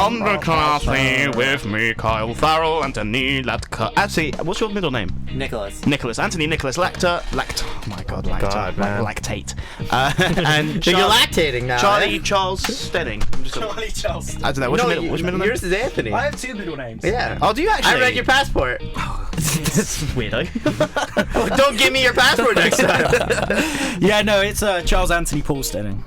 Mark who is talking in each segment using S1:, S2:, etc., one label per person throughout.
S1: UnderClassy with me, Kyle Farrell, Anthony Latka. Actually, what's your middle name?
S2: Nicholas.
S1: Anthony Nicholas oh my god, lactate. And
S2: So you're lactating now.
S1: Charlie
S2: eh?
S1: Charles Stedding.
S3: Charlie Charles.
S1: I don't know, what's your middle name?
S2: Yours is Anthony.
S3: I have 2 middle names.
S2: Yeah.
S1: Oh, do you actually?
S2: I read your passport.
S1: That's weirdo.
S2: Don't give me your passport next time.
S3: Yeah, no, it's Charles Anthony Paul Stenning.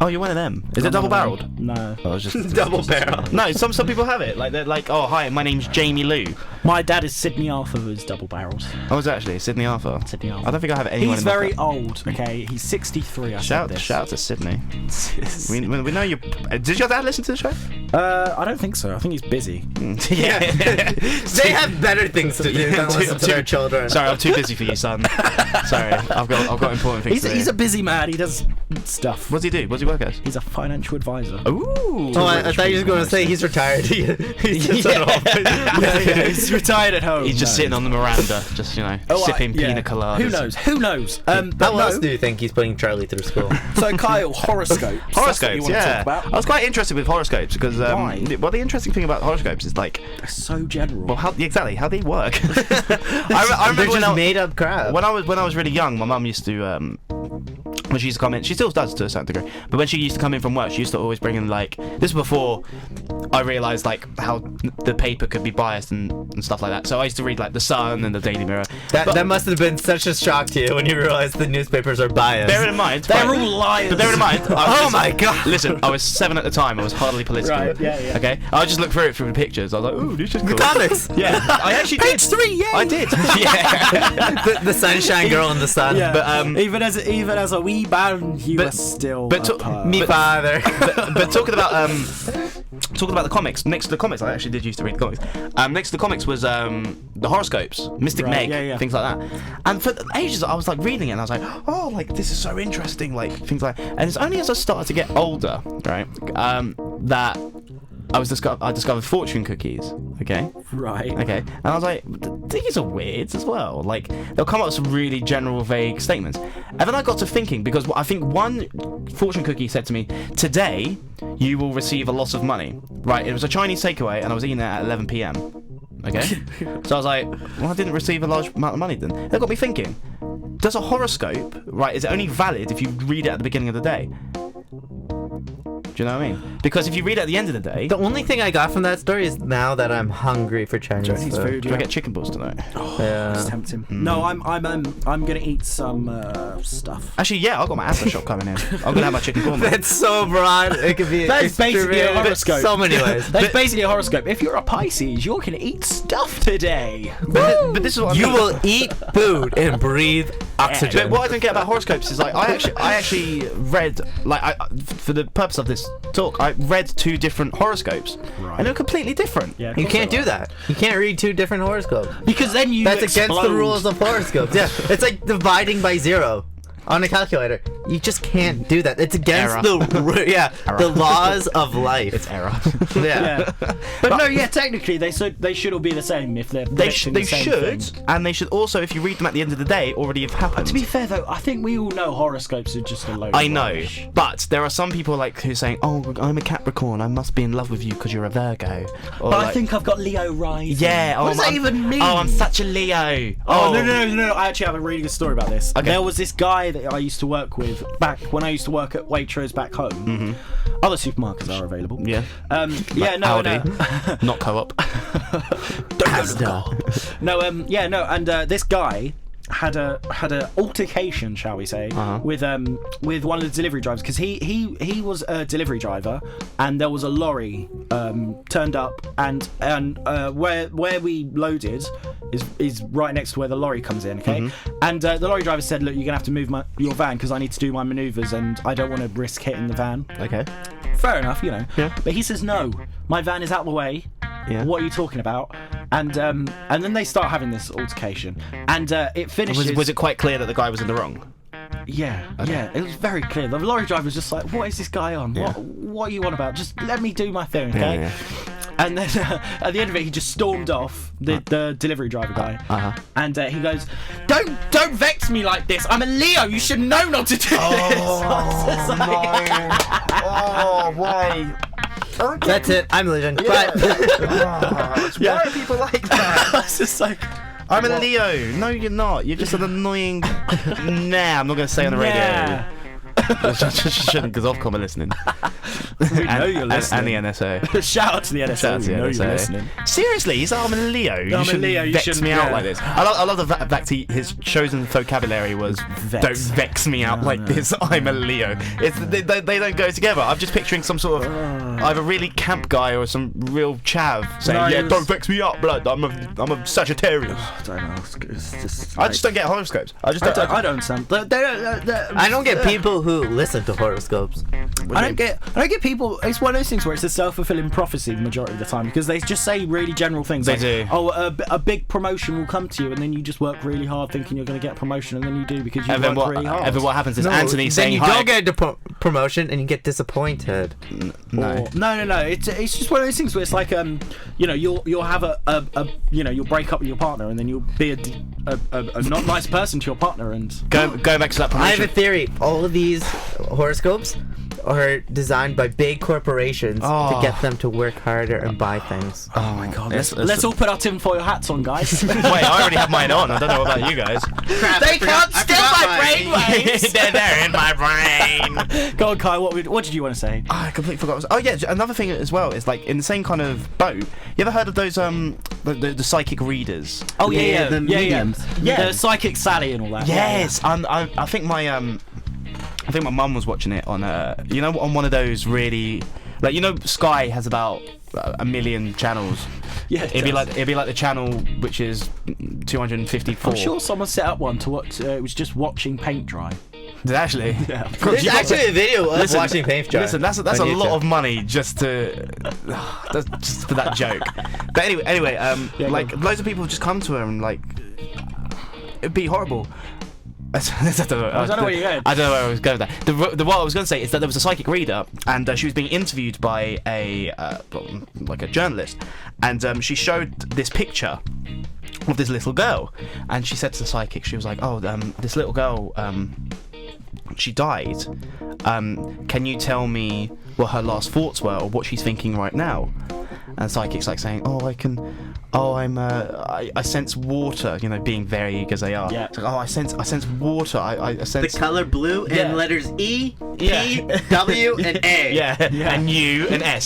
S1: Oh, you're one of them. Is it double-barreled?
S3: No.
S1: Oh, it's just
S2: Double barrel.
S1: No, some people have it. Like they're like, oh hi, my name's Jamie Lou.
S3: My dad is Sidney Arthur, who's double-barreled.
S1: Oh, is it actually Sydney Arthur?
S3: Sydney Arthur.
S1: I don't think I have anyone.
S3: He's
S1: in my
S3: very old. Okay, he's 63.
S1: Shout out to Sydney. we know you. Did your dad listen to the show?
S3: I don't think so. I think he's busy.
S2: Yeah. They have better things to do than listen to their children.
S1: Sorry, I'm too busy for you, son. Sorry, I've got important things to do.
S3: He's a busy man. He does stuff.
S1: What does he do? What does he work as?
S3: He's a financial advisor.
S1: Ooh.
S2: Oh, I thought you were going to say he's retired. He's
S3: He's retired at home.
S1: He's just sitting on the veranda, just sipping pina coladas.
S3: Who knows? But
S2: How else do you think he's putting Charlie through school?
S3: So Kyle, horoscopes. That's what you want to talk about.
S1: I was quite interested with horoscopes because well, the interesting thing about horoscopes is like
S3: They're so general.
S1: well, how they work. I remember
S2: They're just made up crap.
S1: when I was really young, my mum used to when she used to come in, she still does to a certain degree, but when she used to come in from work, she used to always bring in like, this was before I realised like how the paper could be biased and stuff like that. So I used to read like the Sun and the Daily Mirror.
S2: That must have been such a shock to you when you realised the newspapers are biased.
S1: Bear in mind,
S3: They're all liars.
S1: But bear in mind,
S2: Oh my god!
S1: listen, I was 7 at the time. I was hardly political.
S3: Right, yeah.
S1: Okay, I just looked through it through the pictures. I was like, ooh, this is cool.
S2: Comics!
S1: Yeah, I actually did.
S3: Page 3, yeah.
S1: I did. Yeah.
S2: the sunshine girl in the sun.
S3: Yeah.
S1: But
S3: even as a wee man, you were still.
S2: Me father.
S1: but talking about the comics, next to the comics, I actually did used to read comics. Next to the comics was the horoscopes, Mystic
S3: Right,
S1: Meg, things like that. And for ages, I was like reading it, and I was like, oh, like this is so interesting, like things like. And it's only as I started to get older, right, that I discovered fortune cookies. Okay.
S3: Right.
S1: Okay. And I was like, these are weird as well. Like, they'll come up with some really general, vague statements. And then I got to thinking, because I think one fortune cookie said to me, today you will receive a lot of money. Right. It was a Chinese takeaway, and I was eating it at 11 p.m. Okay. So I was like, well, I didn't receive a large amount of money then. That got me thinking, does a horoscope, right, is it only valid if you read it at the beginning of the day? Do you know what I mean? Because if you read it at the end of the day,
S2: The only thing I got from that story is now that I'm hungry for Chinese food.
S1: do I get chicken balls tonight?
S3: It's tempting. No, I'm gonna eat some stuff.
S1: Actually, yeah, I've got my aftershock coming in. I'm gonna have my chicken korma.
S2: That's so broad. It could be.
S3: That's basically a
S2: extreme-
S3: horoscope.
S2: So many ways.
S3: That's basically a horoscope. If you're a Pisces, you're gonna eat stuff today.
S1: But this is what I
S2: You
S1: mean.
S2: will eat food and breathe oxygen.
S1: But what I don't get about horoscopes is like I actually read like for the purpose of this talk, I read 2 different horoscopes, and they're completely different.
S3: Yeah,
S2: You can't do that. You can't read 2 different horoscopes.
S3: because then you
S2: That's
S3: explode.
S2: against the rules of horoscopes. Yeah, it's like dividing by 0 on a calculator. You just can't do that. It's against
S1: Error.
S2: the laws of life.
S1: It's error.
S2: Yeah.
S3: Yeah. But no, yeah, technically they should all be the same if they're
S1: They
S3: predicting the same
S1: should,
S3: thing.
S1: and they should also, if you read them at the end of the day, already have happened.
S3: To be fair though, I think we all know horoscopes are just a load.
S1: I
S3: of
S1: know,
S3: rubbish.
S1: but there are some people like who are saying, "Oh, I'm a Capricorn. I must be in love with you because you're a Virgo." Or
S3: But
S1: like,
S3: I think I've got Leo rising.
S1: yeah.
S3: What does that even mean?
S1: Oh, I'm such a Leo.
S3: Oh, no! I actually have a really good story about this.
S1: Okay.
S3: There was this guy that I used to work with back when I used to work at Waitrose back home. Other supermarkets are available.
S1: Yeah.
S3: Yeah, no,
S1: Aldi,
S3: no.
S1: not co-op.
S3: And this guy had a altercation, shall we say, with one of the delivery drivers, because he was a delivery driver, and there was a lorry turned up, and where we loaded is right next to where the lorry comes in, okay? And the lorry driver said, look, you're gonna have to move your van because I need to do my manoeuvres and I don't want to risk hitting the van.
S1: Okay.
S3: Fair enough, you know.
S1: Yeah.
S3: But he says, no, my van is out the way.
S1: Yeah.
S3: What are you talking about? And then they start having this altercation, and it finishes.
S1: Was it quite clear that the guy was in the wrong?
S3: Yeah, yeah, it was very clear. The lorry driver was just like, "What is this guy on?
S1: Yeah.
S3: What are you on about? Just let me do my thing, okay?"
S1: Yeah.
S3: And then at the end of it, he just stormed off, the delivery driver guy, and he goes, "Don't vex me like this. I'm a Leo. You should know not to do this."
S1: Oh, why?
S2: That's it. I'm leaving. But
S1: Why are people like that?
S3: It's just like.
S1: I'm a Leo. No, you're not. You're just an annoying. Nah, I'm not going to say on the radio.
S3: Yeah.
S1: Shouldn't, because Ofcom are listening.
S3: We know you're
S1: And
S3: listening.
S1: the NSO.
S3: Shout out to the NSO.
S1: Shout out to the
S3: We know
S1: NSO.
S3: you're listening.
S1: Seriously, he's like, I'm a Leo. You
S3: I'm a
S1: shouldn't
S3: Leo, you
S1: vex
S3: shouldn't-
S1: me out
S3: yeah.
S1: like this. I love the fact his chosen vocabulary was
S3: Vex.
S1: don't vex me out like this. I'm a Leo. They don't go together. I'm just picturing some sort of either really camp guy or some real chav saying,
S3: No,
S1: yeah,
S3: it was-
S1: don't vex me up, blood. I'm a Sagittarius.
S3: I don't know. It's just.
S1: I just don't get horoscopes. I just
S3: I
S1: don't.
S3: don't understand.
S2: I don't get people who listen to horoscopes.
S3: I don't get people. It's one of those things where it's a self-fulfilling prophecy the majority of the time because they just say really general things.
S1: They
S3: like,
S1: do.
S3: Oh, a big promotion will come to you, and then you just work really hard thinking you're going to get a promotion, and then you do because you
S1: And then
S3: work really hard.
S1: what happens is
S2: No,
S1: Anthony
S2: then
S1: saying
S2: you
S1: hi.
S2: don't get a promotion and you get disappointed.
S1: No.
S3: No. It's just one of those things where it's like you'll have you'll break up with your partner, and then you'll be a not nice person to your partner, and
S1: Go back to that
S2: I have
S1: promotion.
S2: a theory. All of these horoscopes are designed by big corporations
S1: Oh.
S2: to get them to work harder and buy things.
S1: Oh my god.
S3: let's all put our tinfoil hats on, guys.
S1: Wait, I already have mine on. I don't know about you guys.
S2: They can't steal my brainwaves!
S1: They're in my brain.
S3: Go on, Kai. What did you want to say?
S1: I completely forgot. Oh yeah, another thing as well is like in the same kind of boat. You ever heard of those the psychic readers?
S3: Oh
S2: Yeah, the mediums.
S3: Yeah, the psychic Sally and all that.
S1: Yes, I think my mum was watching it on on one of those really Sky has about a million channels.
S3: Yeah,
S1: it'd be like the channel which is 254.
S3: I'm sure someone set up one to watch. It was just watching paint dry.
S1: Did actually?
S3: Yeah.
S2: There's actually a video of
S1: Listen,
S2: watching paint dry.
S1: Listen, that's a
S2: on
S1: lot
S2: YouTube.
S1: of money just just for that joke. But anyway, like loads of people just come to her and like it'd be horrible. I don't know
S3: where you're going.
S1: I don't know where I was going with that. What I was going to say is that there was a psychic reader, and she was being interviewed by a journalist, and she showed this picture of this little girl, and she said to the psychic, she was like, "Oh, this little girl, she died. Can you tell me what her last thoughts were, or what she's thinking right now?" And the psychic's like saying, I sense water, being vague as they are.
S3: Yeah.
S1: It's like, I sense water. I
S2: The
S1: sense
S2: color blue
S1: Yeah.
S2: and letters E,
S1: Yeah.
S2: P, W, and A.
S1: yeah, and U and S.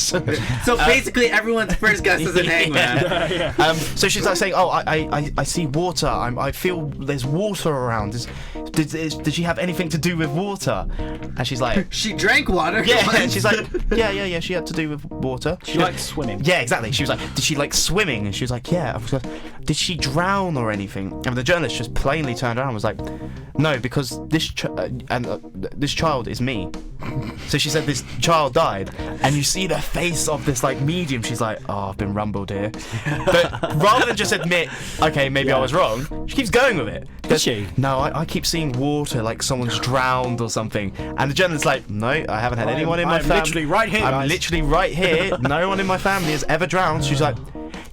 S2: So basically, everyone's first guess is an A, man.
S1: So she's like saying, I see water. I feel there's water around. Did she have anything to do with water? And she's like,
S2: She drank water.
S1: yeah. And she's like, yeah. She had to do with water.
S3: She likes swimming.
S1: Yeah, exactly. She was like, did she like swimming? And she was like, yeah. I was like, did she drown or anything? And the journalist just plainly turned around and was like, no, because this child is me. So she said this child died, and you see the face of this like medium. She's like, oh, I've been rumbled here. But rather than just admit, okay, maybe I was wrong, she keeps going with it.
S3: Does she?
S1: No, I keep seeing water, like someone's drowned or something. And the journalist's like, no, I haven't had anyone in my
S3: I'm
S1: family.
S3: literally right here,
S1: I'm
S3: guys.
S1: literally right here. No one in my family has ever drowned. She's like,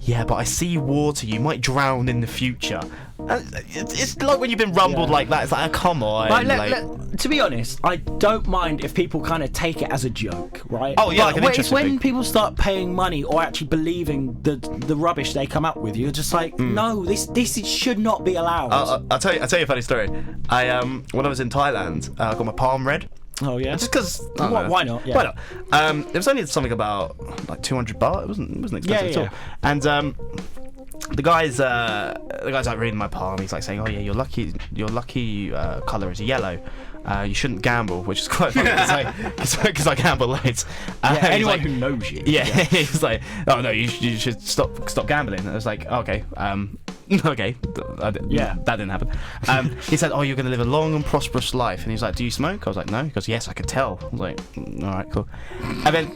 S1: yeah, but I see water. You might drown in the future. It's like when you've been rumbled like that. It's like, oh, come on.
S3: Like, to be honest, I don't mind if people kind of take it as a joke, right?
S1: Oh, yeah,
S3: But
S1: like an
S3: it's
S1: interesting
S3: when
S1: thing.
S3: people start paying money or actually believing the rubbish they come up with. You're just like, no, this should not be allowed.
S1: I'll tell you a funny story. When I was in Thailand, I got my palm read.
S3: Oh yeah.
S1: Just because.
S3: Why not? Yeah.
S1: Why not? It was only something about like 200 baht. It wasn't expensive at all. And the guy's like reading my palm. He's like saying, "Oh yeah, your lucky color is yellow. You shouldn't gamble," which is quite funny because I gamble loads.
S3: Anyone
S1: he's like,
S3: who knows you.
S1: Yeah, he's like, "Oh no, you should stop gambling." And I was like, "Okay, okay, that didn't happen." He said, "Oh, you're going to live a long and prosperous life." And he's like, "Do you smoke?" I was like, "No." He goes, "Yes, I could tell." I was like, "All right, cool." And then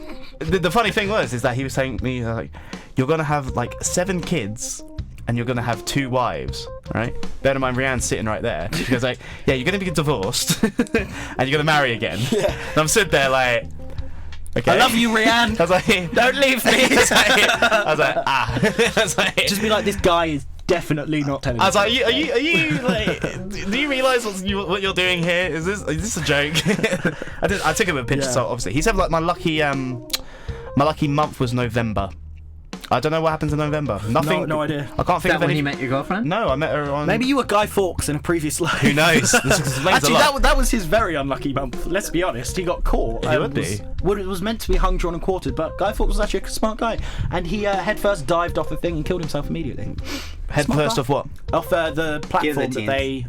S1: the funny thing is that he was saying to me like, "You're going to have like 7 kids." And you're gonna have 2 wives, right? Bear in mind, Rianne's sitting right there. She goes like, "Yeah, you're gonna be divorced, and you're gonna marry again." Yeah. And I'm sitting there like, "Okay,
S3: I love you, Rianne.
S1: I was like,
S3: Don't leave me.
S1: I was like, ah. I was like,
S3: Just be like, this guy is definitely not telling.
S1: I was
S3: the
S1: like,
S3: truth.
S1: are you like, do you realise what you're doing here? Is this a joke? I took him with a pinch of
S3: Yeah.
S1: salt, obviously. He said like my My lucky month was November. I don't know what happens in November. Nothing.
S3: No idea.
S1: I can't think of
S2: when
S1: any.
S2: you met your girlfriend?
S1: No, I met her on.
S3: Maybe you were Guy Fawkes in a previous life.
S1: Who knows? This explains
S3: Actually,
S1: a lot.
S3: that was his very unlucky month. Let's be honest. He got caught.
S1: He would be.
S3: Well, it was meant to be hung, drawn, and quartered, but Guy Fawkes was actually a smart guy, and he headfirst dived off the thing and killed himself immediately.
S1: Head
S3: Smart
S1: first
S3: guy.
S1: of what?
S3: Off the platform that
S2: Guillotine.
S3: they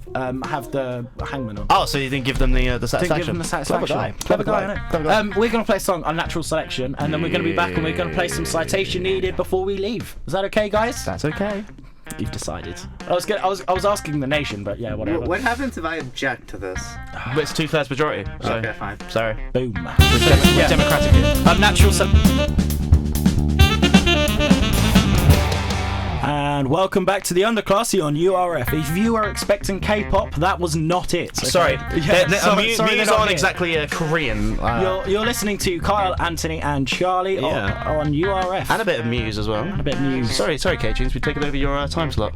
S3: have the hangman on.
S1: Oh, so you didn't give them the satisfaction?
S3: Didn't give them the satisfaction.
S1: Clever guy.
S3: innit? We're going to play a song, Unnatural Selection, and then we're going to be back and we're going to play some Citation Needed before we leave. Is that okay, guys?
S1: That's okay.
S3: You've decided. I was asking the nation, but yeah, whatever.
S2: What happens if I object to this?
S1: But it's 2/3 majority. So,
S2: Okay, fine.
S1: sorry.
S3: Boom.
S1: We're democratic here.
S3: Unnatural And welcome back to the Underclassy on URF. If you are expecting K-pop, that was not it. Okay?
S1: Sorry.
S3: Yeah,
S1: Muse
S3: they're not
S1: aren't
S3: here.
S1: exactly Korean.
S3: You're listening to Kyle, Anthony, and Charlie
S1: Yeah.
S3: on URF.
S1: And a bit of Muse as well.
S3: A bit of Muse.
S1: Sorry, K-Tunes, we've taken over your time slot.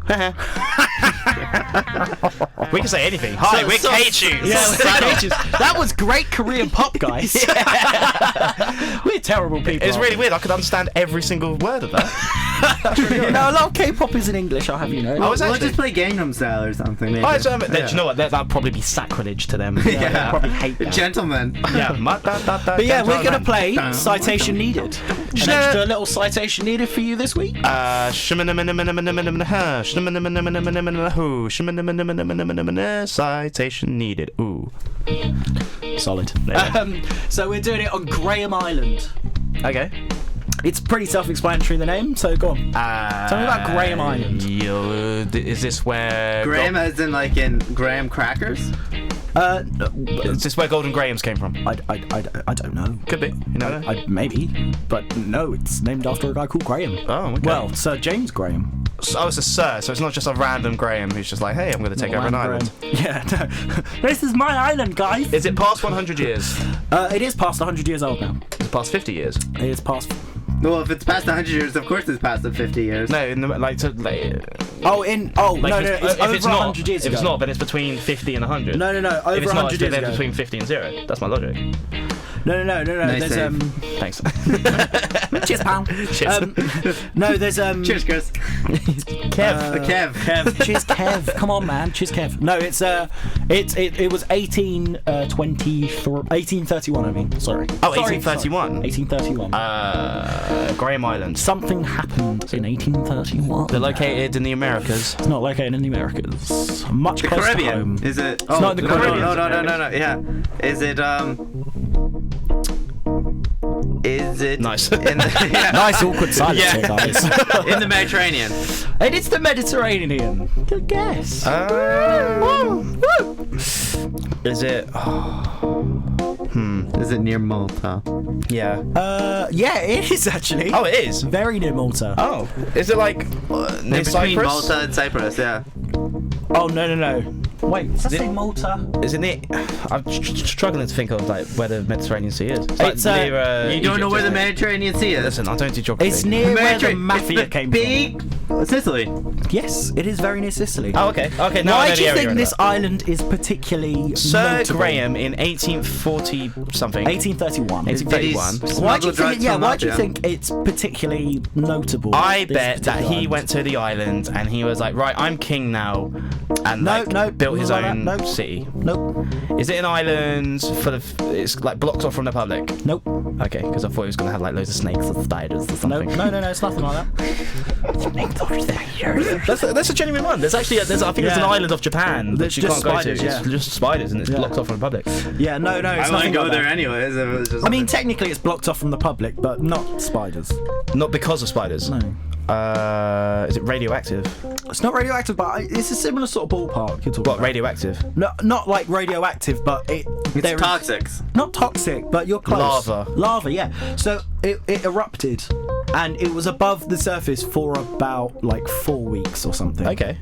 S1: We can say anything. Hi, we're K-Tunes.
S3: Yeah, that was great Korean pop, guys. We're terrible people.
S1: It's really weird. I could understand every single word of that.
S3: You know, a lot of K-pop is in English, I'll have you know.
S1: I was
S2: We'll
S1: actually.
S2: just play Gangnam Style or something. Maybe.
S1: Oh, do you know what? That'd probably be sacrilege to them.
S2: Yeah.
S3: They'll probably hate that.
S2: Gentlemen.
S1: Yeah.
S3: But yeah, we're going to play Citation Needed. An
S1: Sure.
S3: extra little citation needed for you this week.
S1: Citation needed. Ooh.
S3: Solid. So we're doing it on Graham Island.
S1: Okay.
S3: It's pretty self-explanatory, the name, so go on. Tell me about Graham Island.
S1: Is this where
S2: Graham as in like in graham crackers?
S1: Is this where Golden Grahams came from?
S3: I don't know.
S1: Could be. You know.
S3: Maybe, but no, it's named after a guy called Graham.
S1: Oh, okay.
S3: Well, Sir James Graham.
S1: Oh, it's a sir, so it's not just a random Graham who's just like, hey, I'm going to take over an island.
S3: Yeah, no. This is my island, guys.
S1: Is it past 100 years?
S3: It is past 100 years old now.
S1: Is it past 50 years?
S3: It is past.
S2: Well, if it's past 100 years, of course it's past the 50 years.
S1: No, in the, like, to, like,
S3: Oh, no,
S1: like
S3: it's
S1: if
S3: over
S1: it's not,
S3: 100 years
S1: if
S3: ago.
S1: it's not, then it's between 50 and 100.
S3: No,
S1: If
S3: over
S1: it's not,
S3: 100
S1: it's
S3: years
S1: then
S3: ago.
S1: between 50 and 0. That's my logic.
S3: No.
S2: Nice
S3: There's
S2: save.
S1: Thanks.
S3: Cheers, pal.
S1: Cheers.
S3: No, there's
S2: Cheers, Chris.
S1: Kev.
S2: Kev.
S3: Cheers, Kev. Come on, man. Cheers, Kev. No, it was 1831. I mean, sorry.
S1: Oh,
S3: Sorry,
S1: 1831.
S3: 1831.
S1: Graham Island.
S3: Something happened in 1831.
S1: They're located in the Americas.
S3: It's not located in the Americas. Much
S2: The
S3: closer to
S2: Caribbean.
S3: home.
S2: Is it?
S3: It's not in the Caribbean.
S2: No. Yeah. Is it? Is it?
S1: Nice.
S2: In the, yeah.
S3: Nice awkward silence
S2: Yeah.
S3: here, guys.
S2: In the Mediterranean.
S3: And it's the Mediterranean. Good guess.
S1: Is it?
S2: Is it near Malta?
S1: Yeah.
S3: Yeah, it is actually.
S1: Oh, it is.
S3: Very near Malta.
S1: Oh, is it like near
S2: Between
S1: Cyprus?
S2: Malta and Cyprus, yeah.
S3: Oh, no. Wait, does that say Malta?
S1: Is it near? I'm struggling to think of like where the Mediterranean Sea is.
S3: It's,
S1: near,
S2: You don't know
S1: Egypt,
S2: where the
S1: isn't it?
S2: Mediterranean Sea is?
S1: Listen, I don't do geography.
S3: It's near where the
S2: Mediterranean-
S3: mafia
S2: it's the
S3: came
S2: big Sicily.
S3: from. Yes, it is very near Sicily.
S1: Oh, okay. Okay. Now I
S3: Why
S1: know
S3: do you
S1: the area
S3: think
S1: of
S3: this
S1: that.
S3: island is particularly
S1: Sir
S3: notable?
S1: Graham in 1840 something.
S3: 1831.
S1: 1831.
S2: Did he
S3: Why do you
S2: smuggle
S3: think?
S2: drugs
S3: Yeah,
S2: from
S3: why do you
S2: Mafia?
S3: think it's particularly notable?
S1: I
S3: this
S1: bet that
S3: particular
S1: he
S3: island?
S1: went to the island and he was like, right, I'm king now, and
S3: No,
S1: like,
S3: no,
S1: built his
S3: not like
S1: own
S3: that, no.
S1: city.
S3: Nope.
S1: Is it an island full of? It's like blocked off from the public.
S3: Nope.
S1: Okay, because I thought he was gonna have like loads of snakes or spiders or
S3: No,
S1: something.
S3: no, it's nothing like that.
S1: That's a genuine one. There's actually I think there's an
S3: Yeah.
S1: island off Japan that
S3: There's
S1: you
S3: just
S1: can't
S3: spiders,
S1: go to.
S3: yeah.
S1: It's just spiders and it's
S3: Yeah.
S1: blocked off from the public.
S3: Yeah, no, it's
S2: I
S3: nothing
S2: wouldn't go
S3: like
S2: there
S3: that.
S2: anyways. If it was just
S3: I mean, technically, it's blocked off from the public, but not spiders.
S1: Not because of spiders.
S3: No.
S1: Is it radioactive?
S3: It's not radioactive, but it's a similar sort of ballpark. You're talking
S1: What
S3: about.
S1: radioactive?
S3: No, not like radioactive, but there
S2: it's
S3: is-
S2: toxic.
S3: Not toxic, but you're close.
S1: Lava,
S3: yeah. So it erupted, and it was above the surface for about like 4 weeks or something.
S1: Okay.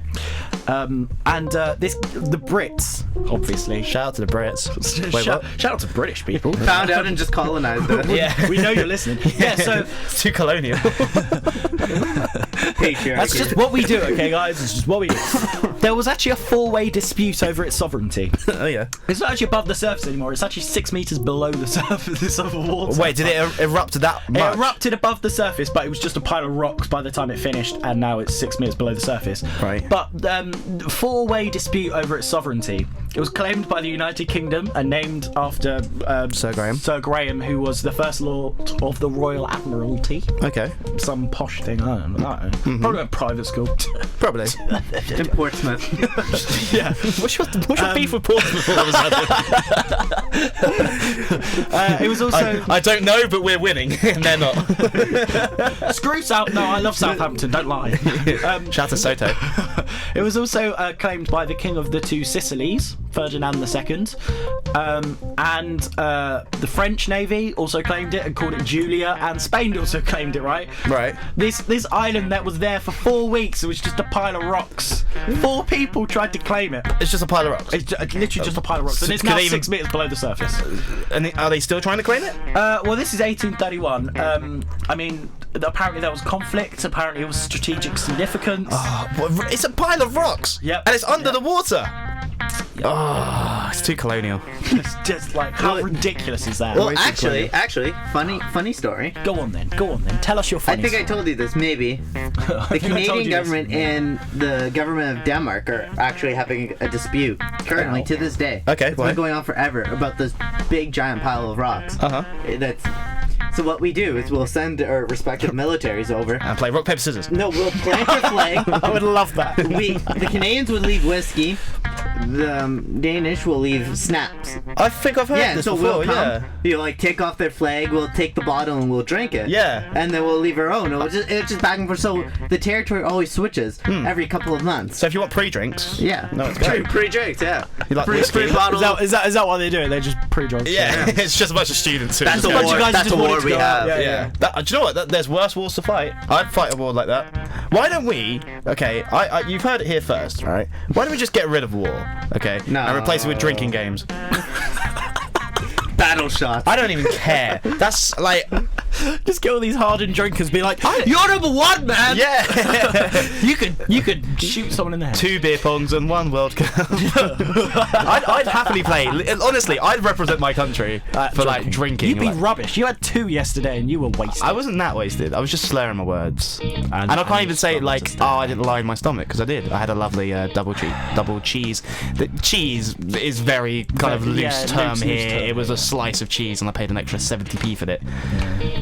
S3: The Brits, obviously.
S1: Shout out to the Brits. Wait,
S3: shout,
S1: what?
S3: shout out to British people.
S2: Found out and just colonized it.
S1: Yeah,
S3: We know you're listening. Yeah, so
S1: it's too colonial.
S2: Patriarchy.
S3: That's just what we do, okay, guys? It's just what we do. There was actually a 4-way dispute over its sovereignty.
S1: Oh yeah.
S3: It's not actually above the surface anymore. It's actually 6 meters below the surface of the water.
S1: Wait, did it erupt that much?
S3: It erupted above the surface, but it was just a pile of rocks by the time it finished, and now it's 6 meters below the surface.
S1: Right.
S3: But 4-way dispute over its sovereignty. It was claimed by the United Kingdom and named after
S1: Sir Graham.
S3: Sir Graham, who was the first Lord of the Royal Admiralty.
S1: Okay.
S3: Some posh thing. I don't know. Probably went private school.
S1: Probably.
S2: in Portsmouth.
S3: Yeah.
S1: What's your beef with Portsmouth all of a sudden?
S3: It was also.
S1: I don't know, but we're winning, and they're not.
S3: Screw South. No, I love Southampton. Don't lie.
S1: Shout to Soto.
S3: It was also claimed by the King of the Two Sicilies, Ferdinand II, and the French Navy also claimed it and called it Julia, and Spain also claimed it. Right. This island that was there for 4 weeks, it was just a pile of rocks. 4 people tried to claim it.
S1: It's just a pile of rocks.
S3: It's literally just a pile of rocks, and it's
S1: Could
S3: now
S1: they
S3: 6 meters below the surface.
S1: And are they still trying to claim it?
S3: Well, this is 1831. I mean, apparently there was conflict. Apparently it was strategic significance.
S1: It's a pile of rocks.
S3: Yep.
S1: And it's under the water. Oh, it's too colonial.
S3: It's just like, how ridiculous is that?
S2: Well, actually, funny story.
S3: Go on then. Tell us your
S2: I
S3: funny
S2: think I told you this, maybe. The Canadian government and the government of Denmark are actually having a dispute currently to this day.
S1: Okay,
S2: It's
S1: why?
S2: been going on forever about this big giant pile of rocks. So what we do is we'll send our respective militaries over.
S1: And play rock, paper, scissors.
S2: No, we'll plant a flag.
S3: I would love that.
S2: The Canadians would leave whiskey. The Danish will leave snaps.
S1: I think I've heard this
S2: so
S1: before,
S2: we'll come,
S1: yeah.
S2: you know, like take off their flag, we'll take the bottle and we'll drink it.
S1: Yeah.
S2: And then we'll leave our own. It's just back and forth. So the territory always switches every couple of months.
S1: So if you want pre-drinks...
S2: Yeah.
S1: No, it's great.
S2: Pre-drinks, yeah.
S1: You like whiskey?
S2: Pre-bottle.
S3: Is that why they do it? They just pre-drunk.
S1: Yeah, it's just a bunch of students. Who
S2: That's
S1: just
S2: a
S1: go-
S2: war.
S3: guys
S2: That's
S3: just
S2: a war
S3: wanted to
S2: we
S3: go
S2: have.
S3: out.
S1: Yeah. Do you know what? There's worse wars to fight. I'd fight a war like that. Why don't we... Okay, you've heard it here first, alright? Why don't we just get rid of war, okay?
S2: No.
S1: And replace it with drinking games.
S2: Battle shots.
S1: I don't even care. That's like...
S3: Just get all these hardened drinkers, be like, "You're number one, man."
S1: Yeah.
S3: you could shoot someone in the head.
S1: 2 beer pongs and 1 World Cup. I'd happily play. Honestly, I'd represent my country for like drinking.
S3: You'd be
S1: like-
S3: rubbish. You had 2 yesterday and you were wasted.
S1: I wasn't that wasted. I was just slurring my words, and I can't even say like, "Oh, I didn't lie in my stomach," because I did. I had a lovely double cheese. The cheese is very kind of loose term here.
S3: term,
S1: It was a slice of cheese, and I paid an extra 70p for it.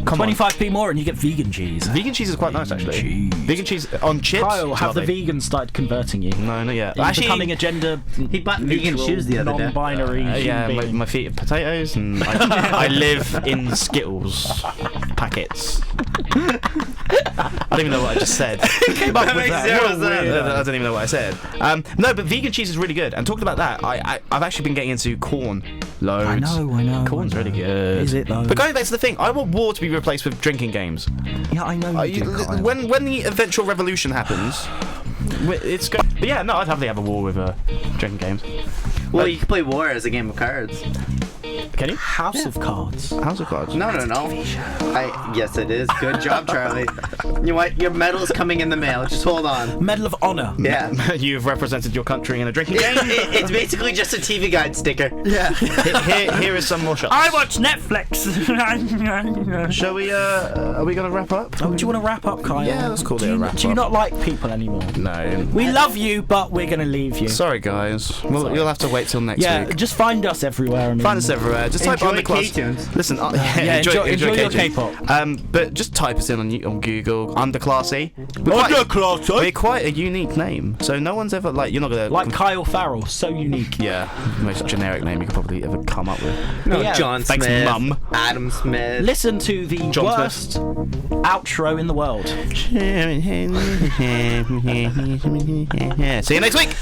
S1: Come on.
S3: 25p more and you get vegan cheese.
S1: Vegan cheese is quite nice, actually.
S3: Cheese.
S1: Vegan cheese on chips.
S3: Kyle, have the
S1: lovely.
S3: vegans started converting you?
S1: No, not yet.
S3: Are you becoming a gender
S2: He bought vegan
S3: neutral,
S2: shoes the other day.
S3: non-binary
S1: yeah,
S3: human being?
S1: my feet are potatoes, and I live in Skittles packets. I don't even know what I just said.
S3: Came up with
S2: makes
S3: that.
S2: zero
S3: What a
S2: sense.
S3: weird-
S1: I don't even know what I said. No, but vegan cheese is really good. And talking about that, I've actually been getting into corn loads.
S3: I know.
S1: Corn's really good.
S3: Is it though?
S1: But going back to the thing, I want war to be replaced with drinking games.
S3: Yeah, I know.
S1: When the eventual revolution happens, it's good. But yeah, no, I'd happily have a war with drinking games.
S2: Well, you can play war as a game of cards.
S1: Can you?
S3: House of Cards.
S1: House of Cards.
S2: No. Yes, it is. Good job, Charlie. You know what? Your medal's coming in the mail. Just hold on.
S3: Medal of Honor.
S2: Yeah.
S1: You've represented your country in a drinking game.
S2: It's basically just a TV guide sticker.
S3: Yeah.
S1: Here is some more shots.
S3: I watch Netflix.
S1: Shall we? Are we gonna wrap up?
S3: Oh, do you want to wrap up, Kyle?
S1: Yeah, let's call it
S3: Do you-
S1: a wrap
S3: Do you
S1: up.
S3: not like people anymore?
S1: No.
S3: We love you, but we're gonna leave you.
S1: Sorry, guys. Well, you'll have to wait till next
S3: Yeah,
S1: week.
S3: just find us everywhere. I mean,
S1: Find us everywhere. Just type
S2: Enjoy
S1: UnderClassy.
S2: K-tunes.
S1: Listen,
S3: Yeah, enjoy your
S1: K-tunes.
S3: K-pop.
S1: But just type us in on Google. UnderClassy.
S3: UnderClassy.
S1: We're quite a unique name, so no one's ever like. You're not gonna
S3: Like Kyle Farrell, so unique.
S1: Yeah, most generic name you could probably ever come up with.
S2: No,
S3: Yeah.
S2: John
S1: Thanks,
S2: Smith.
S1: Mum.
S2: Adam Smith.
S3: Listen to the
S1: John
S3: worst outro in the world.
S1: See you next week.